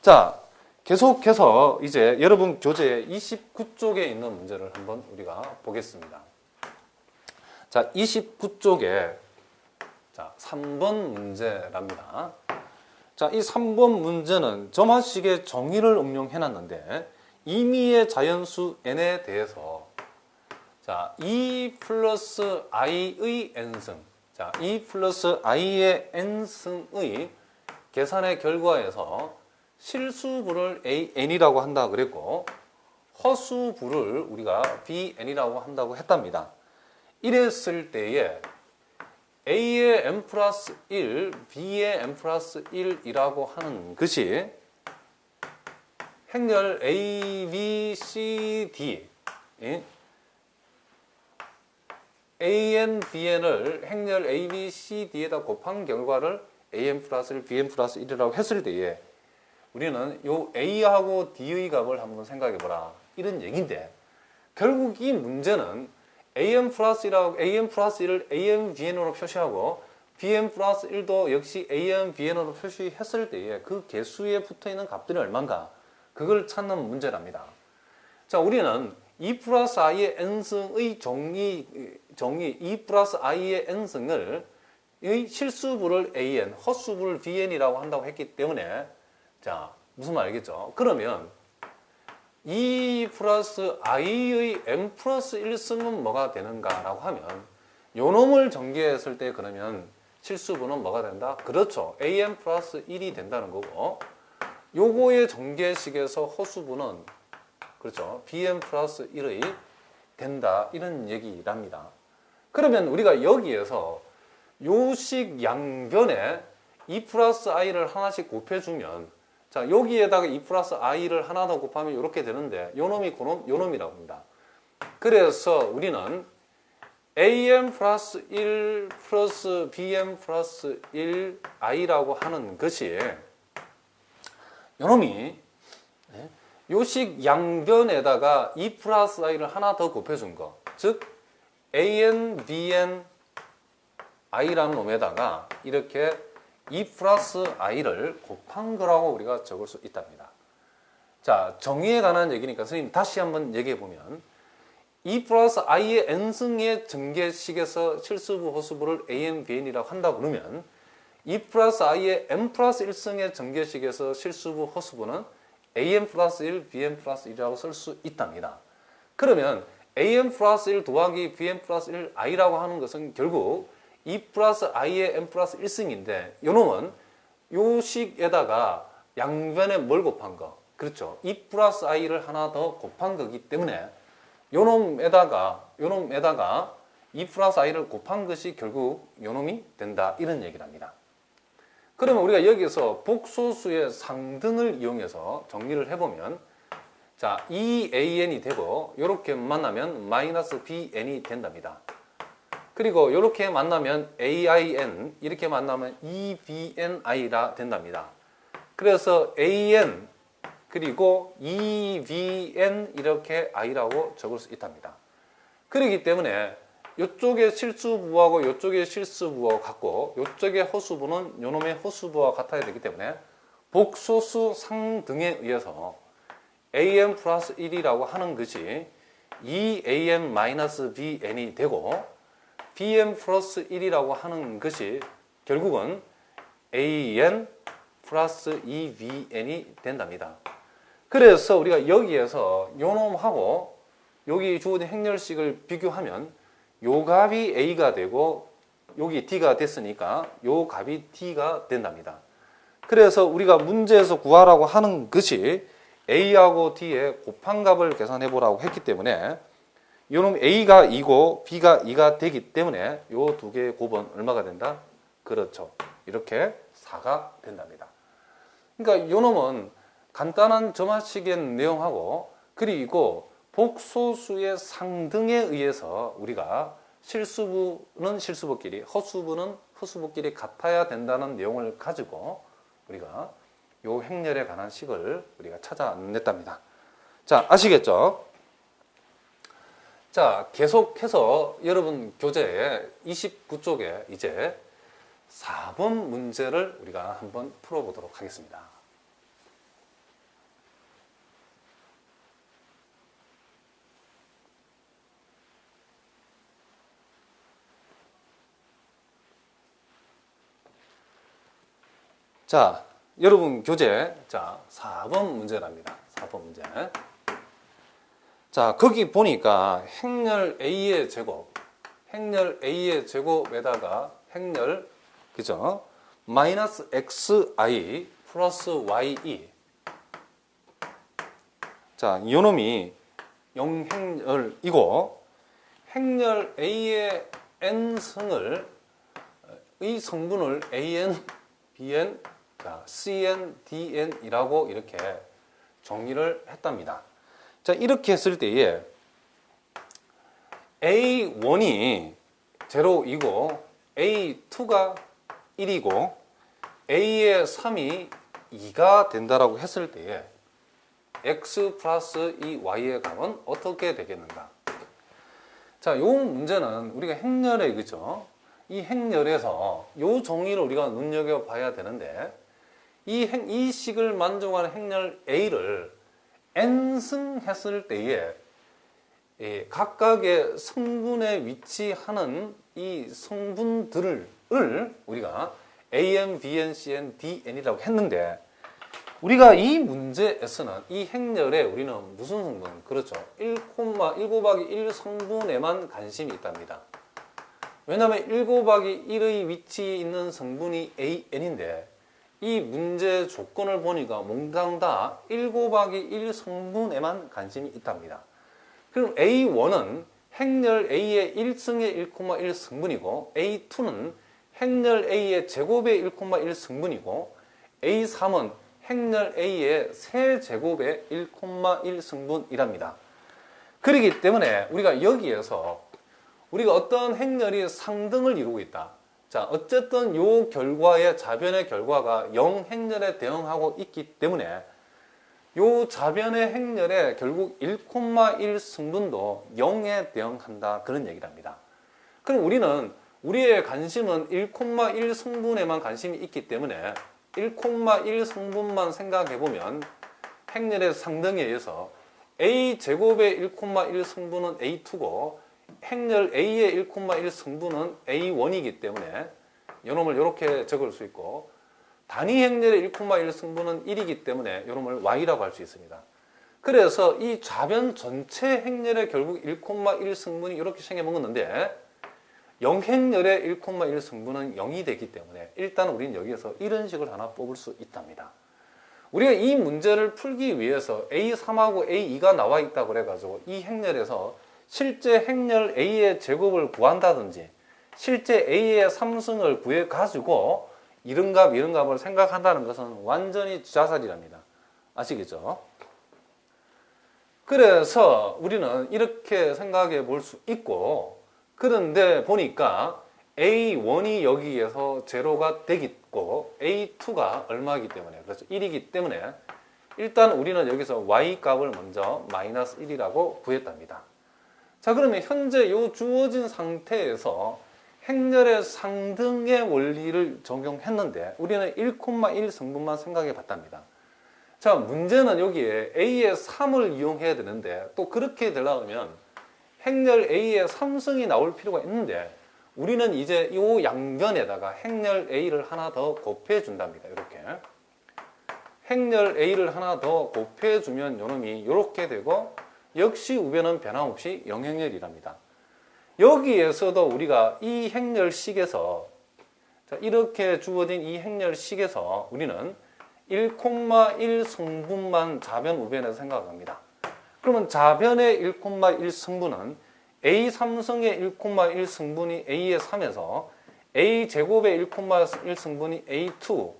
자, 계속해서 이제 여러분 교재 29쪽에 있는 문제를 한번 우리가 보겠습니다. 자, 29쪽에 자, 3번 문제랍니다. 자, 이 3번 문제는 점화식의 정의를 응용해 놨는데 임의의 자연수 n에 대해서 자, 2 플러스 i의 n승, 자, 2 플러스 i의 n승의 계산의 결과에서 실수부를 n이라고 한다 그랬고 허수부를 우리가 bn이라고 한다고 했답니다. 이랬을 때에 a의 n 플러스 1, b의 n 플러스 1이라고 하는 것이 행렬 a, b, c, d an, bn을 행렬 a, b, c, d에다 곱한 결과를 an 플러스 1, bn 플러스 1이라고 했을 때에 우리는 요 a하고 d의 값을 한번 생각해 보라 이런 얘기인데 결국 이 문제는 an 플러스 1을 an, bn으로 표시하고 bn 플러스 1도 역시 an, bn으로 표시했을 때에 그 개수에 붙어있는 값들이 얼마인가 그걸 찾는 문제랍니다. 자, 우리는 2 플러스 i의 n승의 정의 2 플러스 i의 n승을 이 실수부를 an, 헛수부를 bn이라고 한다고 했기 때문에 자, 무슨 말 알겠죠? 그러면 2 플러스 i의 n 플러스 1승은 뭐가 되는가라고 하면 요 놈을 전개했을 때 그러면 실수부는 뭐가 된다? 그렇죠. an 플러스 1이 된다는 거고 요거의 전개식에서 허수부는 그렇죠. bn 플러스 1의 된다 이런 얘기랍니다. 그러면 우리가 여기에서 요식 양변에 2 플러스 i를 하나씩 곱해주면 자, 여기에다가 2 플러스 i를 하나 더 곱하면 이렇게 되는데 요 놈이 요 놈이라고 합니다. 그래서 우리는 an 플러스 1 플러스 bn 플러스 1 i라고 하는 것이 요 놈이 요식 양변에다가 2 플러스 i를 하나 더 곱해준 거 즉 an, bn, i라는 놈에다가 이렇게 2 플러스 i를 곱한 거라고 우리가 적을 수 있답니다. 자, 정의에 관한 얘기니까 선생님 다시 한번 얘기해 보면 2 플러스 i의 n승의 전개식에서 실수부, 허수부를 an, bn이라고 한다 그러면 2 플러스 i의 n 플러스 1승의 전개식에서 실수부, 허수부는 an 플러스 1, bn 플러스 1이라고 쓸 수 있답니다. 그러면 an 플러스 1 더하기 bn 플러스 1 i라고 하는 것은 결국 2 플러스 i의 n 플러스 1승인데 요놈은 요 식에다가 양변에 뭘 곱한 거 그렇죠. 2 플러스 i를 하나 더 곱한 거기 때문에 요놈에다가 2 플러스 i를 곱한 것이 결국 요놈이 된다 이런 얘기를 합니다. 그러면 우리가 여기서 복소수의 상등을 이용해서 정리를 해보면 자, 2an이 되고 이렇게 만나면 마이너스 bn이 된답니다. 그리고 이렇게 만나면 ain, 이렇게 만나면 2bni라 된답니다. 그래서 an 그리고 2bn 이렇게 i라고 적을 수 있답니다. 그렇기 때문에 이쪽의 실수부하고 이쪽의 실수부와 같고 이쪽의 허수부는 이놈의 허수부와 같아야 되기 때문에 복소수 상등에 의해서 an 플러스 1이라고 하는 것이 2an-bn이 되고 bn 플러스 1이라고 하는 것이 결국은 an 플러스 2bn이 된답니다. 그래서 우리가 여기에서 요 놈하고 여기 주어진 행렬식을 비교하면 요 값이 a가 되고 여기 d가 됐으니까 요 값이 d가 된답니다. 그래서 우리가 문제에서 구하라고 하는 것이 a하고 d의 곱한 값을 계산해 보라고 했기 때문에 요놈 a가 2고 b가 2가 되기 때문에 요 두 개의 곱은 얼마가 된다? 그렇죠. 이렇게 4가 된답니다. 그러니까 요놈은 간단한 점화식의 내용하고 그리고 복소수의 상등에 의해서 우리가 실수부는 실수부끼리, 허수부는 허수부끼리 같아야 된다는 내용을 가지고 우리가 요 행렬에 관한 식을 우리가 찾아냈답니다. 자, 아시겠죠? 자, 계속해서 여러분 교재에 29쪽에 이제 4번 문제를 우리가 한번 풀어보도록 하겠습니다. 자, 여러분 교재 자 4번 문제랍니다. 4번 문제. 자, 거기 보니까 행렬 A의 제곱, 행렬 A의 제곱에다가 행렬 그죠? 마이너스 XI 플러스 YE. 자, 요놈이 영행렬이고 행렬 A의 n승을 이 성분을 AN, BN, 자, CN, DN이라고 이렇게 정의를 했답니다. 자, 이렇게 했을 때에 A1이 제로이고 A2가 1이고 A의 3이 2가 된다라고 했을 때에 X 플러스 이 Y의 값은 어떻게 되겠는가? 자, 요 문제는 우리가 행렬에 그죠? 이 행렬에서 요 정의를 우리가 눈여겨봐야 되는데 이 식을 만족하는 행렬 A를 n승 했을 때에 각각의 성분에 위치하는 이 성분들을 우리가 AN, BN, CN, DN이라고 했는데 우리가 이 문제에서는 이 행렬에 우리는 무슨 성분? 그렇죠. 1 곱하기 1 성분에만 관심이 있답니다. 왜냐하면 1 곱하기 1의 위치에 있는 성분이 AN인데 이 문제 조건을 보니까 몽땅 다 1 곱하기 1 성분에만 관심이 있답니다. 그럼 A1은 행렬 A의 1승의 1,1 성분이고 A2는 행렬 A의 제곱의 1,1 성분이고 A3은 행렬 A의 세제곱의 1,1 성분이랍니다. 그렇기 때문에 우리가 여기에서 우리가 어떤 행렬이 상등을 이루고 있다. 자, 어쨌든 요 결과의 자변의 결과가 0행렬에 대응하고 있기 때문에 요 자변의 행렬에 결국 1,1 성분도 0에 대응한다. 그런 얘기를 합니다. 그럼 우리의 관심은 1,1 성분에만 관심이 있기 때문에 1,1 성분만 생각해보면 행렬의 상등에 의해서 A제곱의 1,1 성분은 A2고 행렬 A의 1,1 성분은 A1이기 때문에 이놈을 이렇게 적을 수 있고 단위 행렬의 1,1 성분은 1이기 때문에 이놈을 Y라고 할 수 있습니다. 그래서 이 좌변 전체 행렬의 결국 1,1 성분이 이렇게 생겨먹었는데 0행렬의 1,1 성분은 0이 되기 때문에 일단 우리는 여기에서 이런 식을 하나 뽑을 수 있답니다. 우리가 이 문제를 풀기 위해서 A3하고 A2가 나와 있다고 그래가지고 이 행렬에서 실제 행렬 A의 제곱을 구한다든지 실제 A의 3승을 구해가지고 이런 값을 생각한다는 것은 완전히 자살이랍니다. 아시겠죠? 그래서 우리는 이렇게 생각해 볼 수 있고 그런데 보니까 A1이 여기에서 제로가 되겠고 A2가 얼마이기 때문에 그래서 1이기 때문에 일단 우리는 여기서 Y 값을 먼저 마이너스 1이라고 구했답니다. 자, 그러면 현재 이 주어진 상태에서 행렬의 상등의 원리를 적용했는데 우리는 1,1 성분만 생각해 봤답니다. 자, 문제는 여기에 A의 3을 이용해야 되는데 또 그렇게 되려면 행렬 A의 3승이 나올 필요가 있는데 우리는 이제 이 양변에다가 행렬 A를 하나 더 곱해 준답니다. 이렇게 행렬 A를 하나 더 곱해 주면 요놈이 이렇게 되고 역시 우변은 변함없이 영행렬이랍니다. 여기에서도 우리가 이 행렬식에서 이렇게 주어진 이 행렬식에서 우리는 1,1 성분만 좌변 우변에서 생각합니다. 그러면 좌변의 1,1 성분은 A3승의 1,1 성분이 A의 3에서 A제곱의 1,1 성분이 A2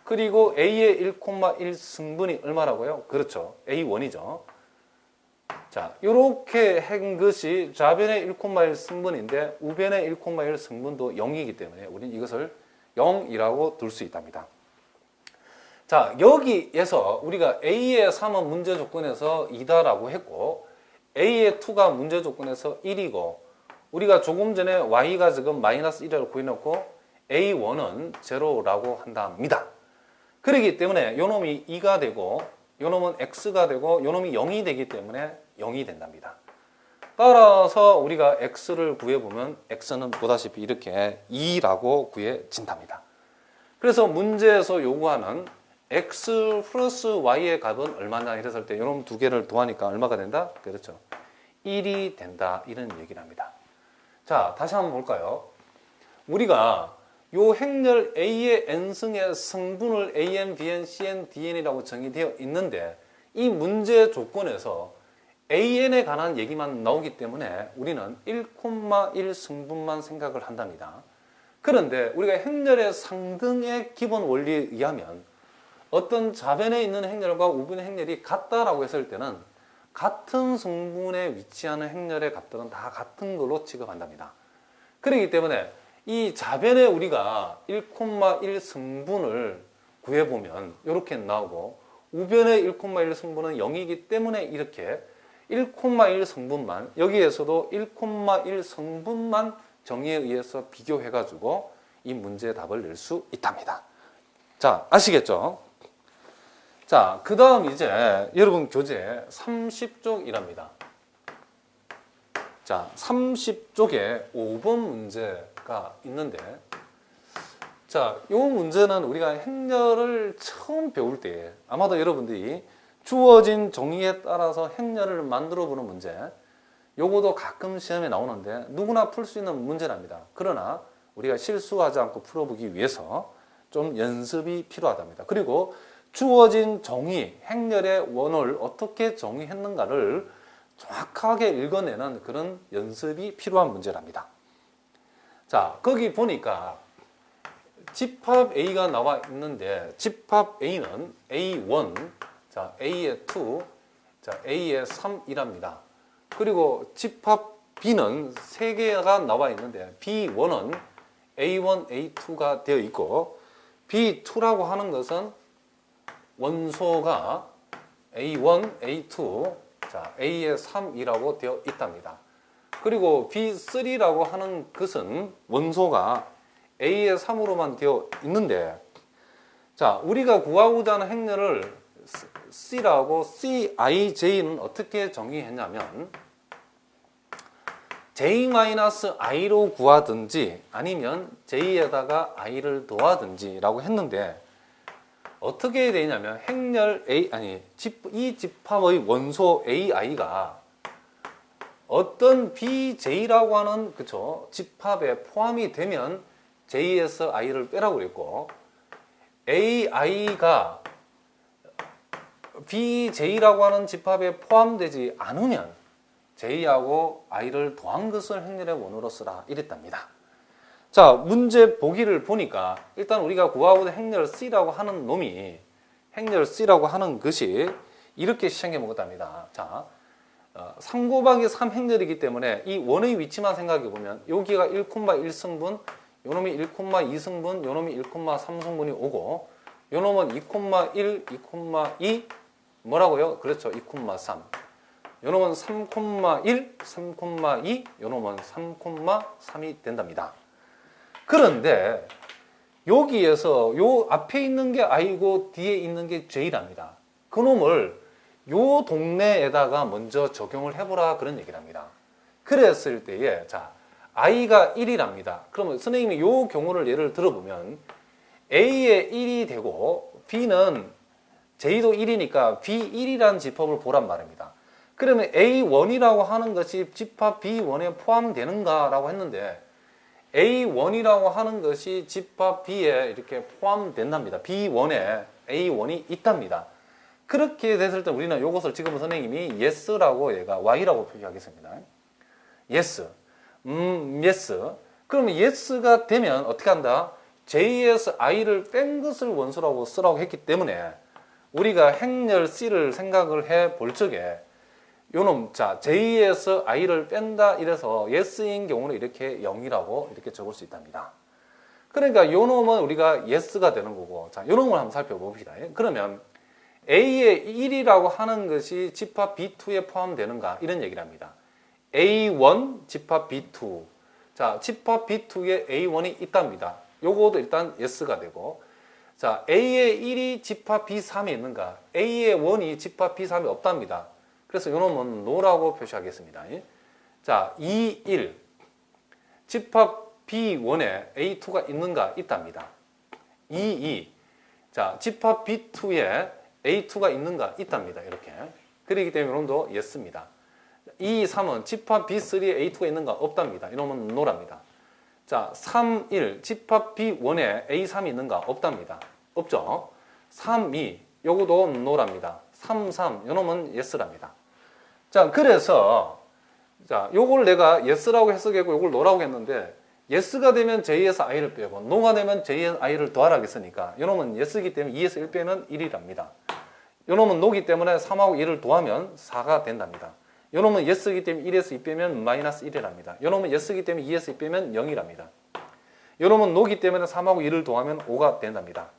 그리고 A의 1,1 성분이 얼마라고요? 그렇죠. A1이죠. 자, 이렇게 한 것이 좌변의 1,1 성분인데 우변의 1,1 성분도 0이기 때문에 우리는 이것을 0이라고 둘 수 있답니다. 자, 여기에서 우리가 A의 3은 문제 조건에서 2다라고 했고 A의 2가 문제 조건에서 1이고 우리가 조금 전에 Y가 지금 마이너스 1이라고 구해놓고 A1은 제로라고 한답니다. 그렇기 때문에 요놈이 2가 되고 요놈은 X가 되고 요놈이 0이 되기 때문에 0이 된답니다. 따라서 우리가 X를 구해보면 X는 보다시피 이렇게 2라고 구해진답니다. 그래서 문제에서 요구하는 x 플러스 y의 값은 얼마냐 이랬을 때 이런 두 개를 더하니까 얼마가 된다? 그렇죠. 1이 된다. 이런 얘기를 합니다. 자, 다시 한번 볼까요? 우리가 요 행렬 A의 n승의 성분을 AN, BN, CN, DN이라고 정의되어 있는데 이 문제 조건에서 AN에 관한 얘기만 나오기 때문에 우리는 1,1 성분만 생각을 한답니다. 그런데 우리가 행렬의 상등의 기본 원리에 의하면 어떤 좌변에 있는 행렬과 우변의 행렬이 같다라고 했을 때는 같은 성분에 위치하는 행렬의 값들은 다 같은 걸로 취급한답니다. 그렇기 때문에 이 좌변에 우리가 1,1 성분을 구해보면 이렇게 나오고 우변의 1,1 성분은 0이기 때문에 이렇게 1,1 성분만 여기에서도 1,1 성분만 정의에 의해서 비교해가지고 이 문제의 답을 낼 수 있답니다. 자, 아시겠죠? 자, 그 다음 이제 여러분 교재 30쪽이랍니다. 자, 30쪽에 5번 문제가 있는데 자, 이 문제는 우리가 행렬을 처음 배울 때 아마도 여러분들이 주어진 정의에 따라서 행렬을 만들어 보는 문제 요거도 가끔 시험에 나오는데 누구나 풀 수 있는 문제랍니다. 그러나 우리가 실수하지 않고 풀어보기 위해서 좀 연습이 필요하답니다. 그리고 주어진 정의, 행렬의 원을 어떻게 정의했는가를 정확하게 읽어내는 그런 연습이 필요한 문제랍니다. 자, 거기 보니까 집합 A가 나와 있는데 집합 A는 A1, 자, A의 2, 자, A의 3이랍니다. 그리고 집합 B는 3개가 나와 있는데 B1은 A1, A2가 되어 있고 B2라고 하는 것은 원소가 A1, A2, 자, A의 3이라고 되어 있답니다. 그리고 B3라고 하는 것은 원소가 A의 3으로만 되어 있는데 자, 우리가 구하고자 하는 행렬을 C라고 CIJ는 어떻게 정의했냐면 J-I로 구하든지 아니면 J에다가 I를 더하든지 라고 했는데 어떻게 해야 되냐면 행렬 A 이 집합의 원소 AI가 어떤 BJ라고 하는 그쵸 집합에 포함이 되면 J에서 I를 빼라고 그랬고 AI가 BJ라고 하는 집합에 포함되지 않으면 J하고 I를 더한 것을 행렬의 원으로 쓰라 이랬답니다. 자, 문제 보기를 보니까 일단 우리가 구하고자 행렬 C라고 하는 놈이 행렬 C라고 하는 것이 이렇게 시행해 먹었답니다. 자, 3 곱하기 3 행렬이기 때문에 이 원의 위치만 생각해 보면 여기가 1,1승분, 요놈이 1,2승분, 요놈이 1,3승분이 오고 요놈은 2,1, 2,2 뭐라고요? 그렇죠. 2,3 요놈은 3,1, 3,2 요놈은 3,3이 된답니다. 그런데 여기에서 요 앞에 있는 게 I고 뒤에 있는 게 J랍니다. 그 놈을 요 동네에다가 먼저 적용을 해보라 그런 얘기를 합니다. 그랬을 때에 자 I가 1이랍니다. 그러면 선생님이 요 경우를 예를 들어보면 A에 1이 되고 B는 J도 1이니까 B1이라는 집합을 보란 말입니다. 그러면 A1이라고 하는 것이 집합 B1에 포함되는가 라고 했는데 A1이라고 하는 것이 집합 B에 이렇게 포함된답니다. B1에 A1이 있답니다. 그렇게 됐을 때 우리는 이것을 지금 선생님이 yes라고 얘가 y라고 표기하겠습니다. yes. yes. 그러면 yes가 되면 어떻게 한다? J에서 I를 뺀 것을 원소라고 쓰라고 했기 때문에 우리가 행렬 C를 생각을 해 볼 적에 요놈, 자, J에서 I를 뺀다 이래서 yes인 경우는 이렇게 0이라고 이렇게 적을 수 있답니다. 그러니까 요놈은 우리가 yes가 되는 거고, 자, 요놈을 한번 살펴봅시다. 그러면 A의 1이라고 하는 것이 집합 B2에 포함되는가? 이런 얘기를 합니다. A1 집합 B2. 자, 집합 B2에 A1이 있답니다. 요거도 일단 yes가 되고, 자, A의 1이 집합 B3에 있는가? A의 1이 집합 B3에 없답니다. 그래서 요놈은 no라고 표시하겠습니다. 자, 2, 1. 집합 B1에 A2가 있는가? 있답니다. 자, 집합 B2에 A2가 있는가? 있답니다. 이렇게. 그렇기 때문에 이놈도 yes입니다. 3은 집합 B3에 A2가 있는가? 없답니다. 이놈은 no랍니다. 자, 1 집합 B1에 A3이 있는가? 없답니다. 없죠? 2 요거도 no랍니다. 3 요놈은 yes랍니다. 자, 그래서 자, 요걸 내가 yes라고 해석하고 요걸 no라고 했는데 yes가 되면 j에서 i를 빼고 no가 되면 j에서 i를 더하라고 했으니까 요놈은 yes이기 때문에 2에서 1 빼면 1이랍니다. 요놈은 no기 때문에 3하고 1을 더하면 4가 된답니다. 요놈은 yes이기 때문에 1에서 2 빼면 마이너스 1이랍니다. 요놈은 yes이기 때문에 2에서 2 빼면 0이랍니다. 요놈은 no기 때문에 3하고 1을 더하면 5가 된답니다.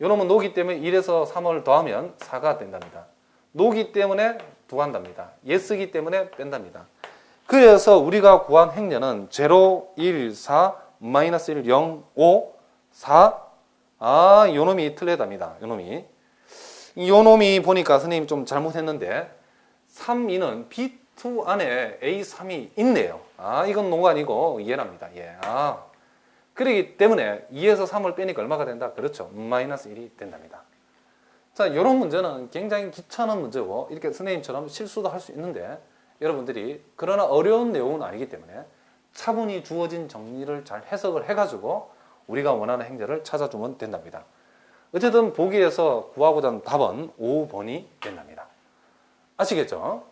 요놈은 no기 때문에 1에서 3을 더하면 4가 된답니다. no기 때문에 더한답니다. yes이기 때문에 뺀답니다. 그래서 우리가 구한 행렬은 0, 1, 4, 마이너스 1, 0, 5, 4. 요놈이 틀리답니다. 요놈이 보니까 선생님이 좀 잘못했는데 3, 2는 B2 안에 A3이 있네요. 이건 no가 아니고 얘랍니다. 예. 그렇기 때문에 2에서 3을 빼니까 얼마가 된다? 그렇죠. 마이너스 1이 된답니다. 자, 이런 문제는 굉장히 귀찮은 문제고 이렇게 선생님처럼 실수도 할 수 있는데 여러분들이 그러나 어려운 내용은 아니기 때문에 차분히 주어진 정리를 잘 해석을 해가지고 우리가 원하는 행렬을 찾아주면 된답니다. 어쨌든 보기에서 구하고자 하는 답은 5번이 된답니다. 아시겠죠?